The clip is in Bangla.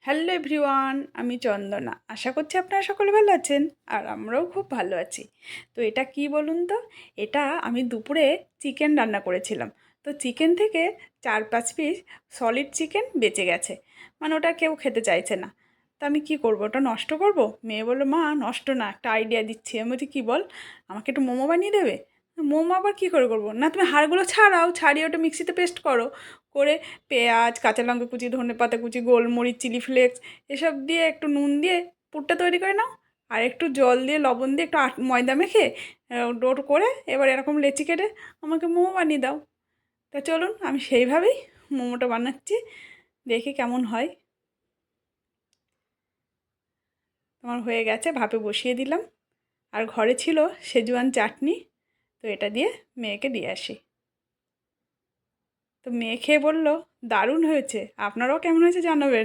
হ্যালো এভরিওয়ান, আমি চন্দনা। আশা করছি আপনারা সকলে ভালো আছেন আর আমরাও খুব ভালো আছি। তো এটা কি বলুন তো, এটা আমি দুপুরে চিকেন রান্না করেছিলাম। তো চিকেন থেকে 4-5 পিস সলিড চিকেন বেঁচে গেছে, মানে ওটা কেউ খেতে চাইছে না। তো আমি কি করব, ওটা নষ্ট করব? মেয়ে বললো, মা নষ্ট না, একটা আইডিয়া দিচ্ছি। আমি বলছি, কী বল? আমাকে একটু মোমো বানিয়ে দেবে। মোমো আবার কী করে করবো? না, তুমি হাড়গুলো ছাড়াও, ছাড়িয়ে ওটা মিক্সিতে পেস্ট করো, করে পেঁয়াজ, কাঁচা লঙ্কা কুচি, ধনেপাতা কুচি, গোলমরিচ, চিলি ফ্লেক্স এসব দিয়ে একটু নুন দিয়ে পুরটা তৈরি করে নাও। আর একটু জল দিয়ে, লবণ দিয়ে, একটু ময়দা মেখে ডো করে এবার এরকম লেচি কেটে আমাকে মোমো বানিয়ে দাও। তা চলুন, আমি সেইভাবেই মোমোটা বানাচ্ছি, দেখি কেমন হয়। তোমার হয়ে গেছে, ভাপে বসিয়ে দিলাম। আর ঘরে ছিল সেজওয়ান চাটনি, তো এটা দিয়ে মেয়েকে দিয়ে আসি। তো মেয়ে খেয়ে বলল, দারুণ হয়েছে। আপনারাও কেমন হয়েছে জানাবেন।